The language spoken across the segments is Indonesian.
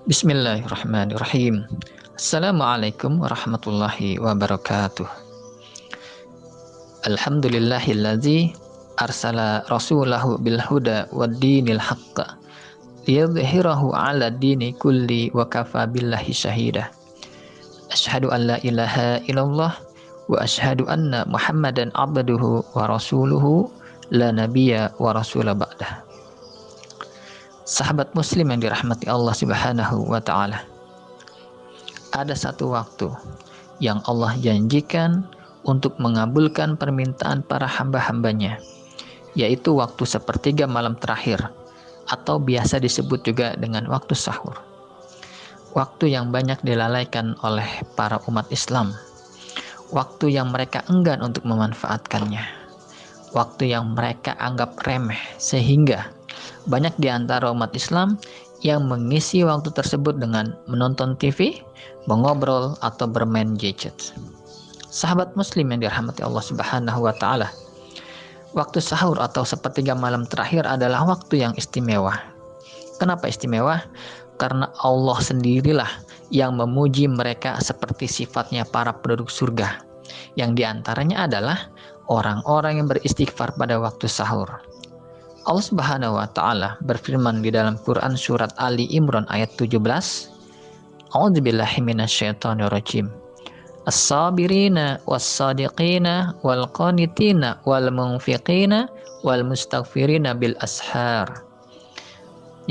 Bismillahirrahmanirrahim. Assalamualaikum warahmatullahi wabarakatuh. Alhamdulillahillazi arsala rasulahu bil huda wad dinil haqq liyudhhirahu 'ala dini kulli wa kafa billahi syahida. Asyhadu an la ilaha illallah wa asyhadu anna Muhammadan abduhu wa rasuluhu la nabiyya wa rasula ba'dah. Sahabat muslim yang dirahmati Allah Subhanahu wa ta'ala, ada satu waktu yang Allah janjikan untuk mengabulkan permintaan para hamba-hambanya, yaitu waktu sepertiga malam terakhir, atau biasa disebut juga dengan waktu sahur. Waktu yang banyak dilalaikan oleh para umat Islam, waktu yang mereka enggan untuk memanfaatkannya, waktu yang mereka anggap remeh, sehingga banyak di antara umat Islam yang mengisi waktu tersebut dengan menonton TV, mengobrol, atau bermain gadget. Sahabat muslim yang dirahmati Allah Subhanahu wa ta'ala, waktu sahur atau sepertiga malam terakhir adalah waktu yang istimewa. Kenapa istimewa? Karena Allah sendirilah yang memuji mereka seperti sifatnya para penduduk surga, yang diantaranya adalah orang-orang yang beristighfar pada waktu sahur. Allah Subhanahu wa ta'ala berfirman di dalam Quran surat Ali Imran ayat 17, A'udzubillahi minasyaitonirrajim. As-sabirina was-sadiqina wal-qanitina wal-munfiqina wal-mustaghfirina bil ashar.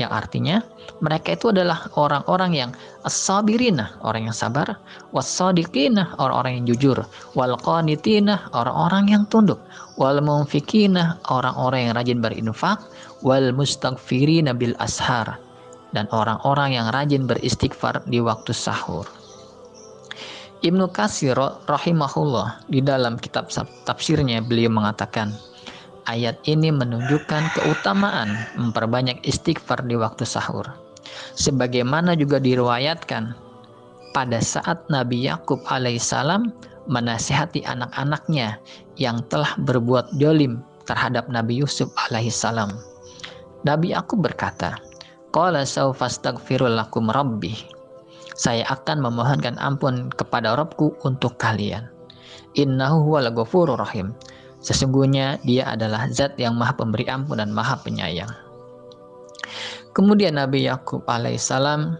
Yang artinya mereka itu adalah orang-orang yang as-sabirina, orang yang sabar, was-sadiqina, orang-orang yang jujur, wal-qanitina, orang-orang yang tunduk, wal-munfiqina, orang-orang yang rajin berinfak, wal-mustaghfirina bil ashar, dan orang-orang yang rajin beristighfar di waktu sahur. Ibnu Katsir rahimahullah di dalam kitab tafsirnya beliau mengatakan, ayat ini menunjukkan keutamaan memperbanyak istighfar di waktu sahur. Sebagaimana juga diriwayatkan pada saat Nabi Yakub alaihissalam menasihati anak-anaknya yang telah berbuat dolim terhadap Nabi Yusuf alaihissalam. Nabi Yakub berkata, Qala sawfa astaghfiru lakum rabbi. Saya akan memohonkan ampun kepada Rabbku untuk kalian. Innahu huwal ghafurur rahim. Sesungguhnya dia adalah zat yang maha pemberi ampun dan maha penyayang. Kemudian Nabi Yakub alaihissalam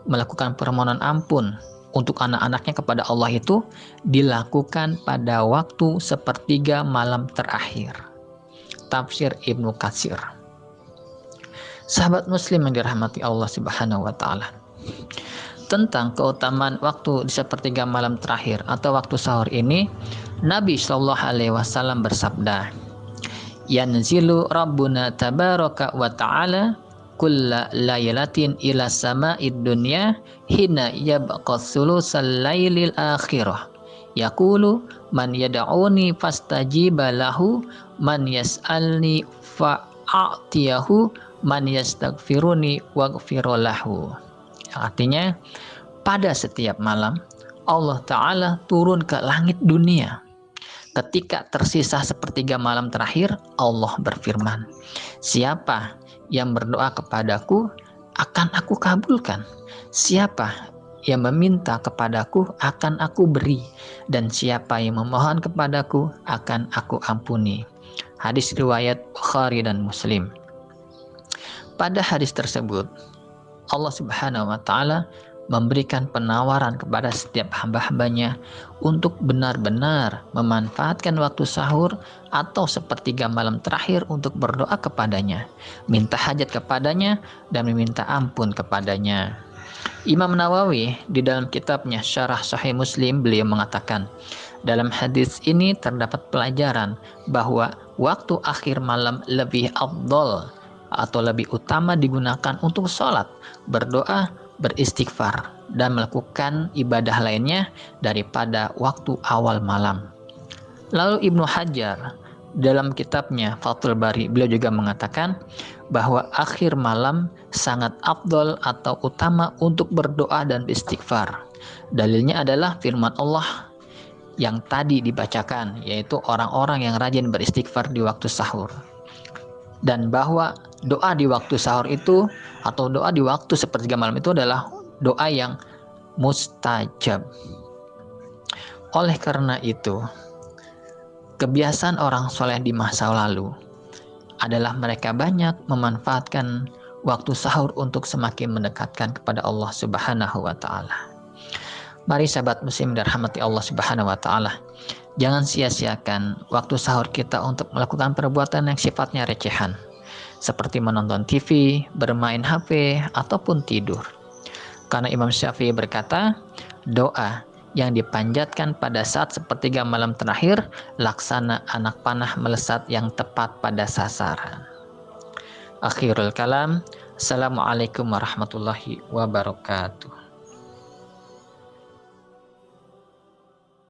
melakukan permohonan ampun untuk anak-anaknya kepada Allah itu dilakukan pada waktu sepertiga malam terakhir. Tafsir Ibnu Katsir. Sahabat muslim yang dirahmati Allah Subhanahu wa ta'ala, tentang keutamaan waktu di sepertiga malam terakhir atau waktu sahur ini, Nabi Shallallahu Alaihi Wasallam bersabda, Yanzilu Rabbuna tabaraka wa ta'ala kulla laylatin ila sama'id dunya hina yabqa sulusal laylil akhirah yaqulu man yad'uni fastajiba lahu man yas'alni fa'atiyahu man yastaghfiruni waghfira lahu. Artinya pada setiap malam Allah Ta'ala turun ke langit dunia. Ketika tersisa sepertiga malam terakhir, Allah berfirman, siapa yang berdoa kepadaku akan aku kabulkan, siapa yang meminta kepadaku akan aku beri, dan siapa yang memohon kepadaku akan aku ampuni. Hadis riwayat Bukhari dan Muslim. Pada hadis tersebut Allah Subhanahu wa ta'ala memberikan penawaran kepada setiap hamba-hambanya untuk benar-benar memanfaatkan waktu sahur atau sepertiga malam terakhir untuk berdoa kepadanya, minta hajat kepadanya, dan meminta ampun kepadanya. Imam Nawawi di dalam kitabnya Syarah Sahih Muslim beliau mengatakan, dalam hadis ini terdapat pelajaran bahwa waktu akhir malam lebih afdol atau lebih utama digunakan untuk sholat, berdoa, beristighfar, dan melakukan ibadah lainnya daripada waktu awal malam. Lalu Ibnu Hajar dalam kitabnya Fathul Bari beliau juga mengatakan bahwa akhir malam sangat afdol atau utama untuk berdoa dan beristighfar. Dalilnya adalah firman Allah yang tadi dibacakan, yaitu orang-orang yang rajin beristighfar di waktu sahur. Dan bahwa doa di waktu sahur itu atau doa di waktu sepertiga malam itu adalah doa yang mustajab. Oleh karena itu, kebiasaan orang soleh di masa lalu adalah mereka banyak memanfaatkan waktu sahur untuk semakin mendekatkan kepada Allah Subhanahu wa Ta'ala. Mari sahabat muslim dirahmati Allah Subhanahu wa Ta'ala, jangan sia-siakan waktu sahur kita untuk melakukan perbuatan yang sifatnya recehan, seperti menonton TV, bermain HP, ataupun tidur. Karena Imam Syafi'i berkata, doa yang dipanjatkan pada saat sepertiga malam terakhir laksana anak panah melesat yang tepat pada sasaran. Akhirul kalam. Assalamualaikum warahmatullahi wabarakatuh.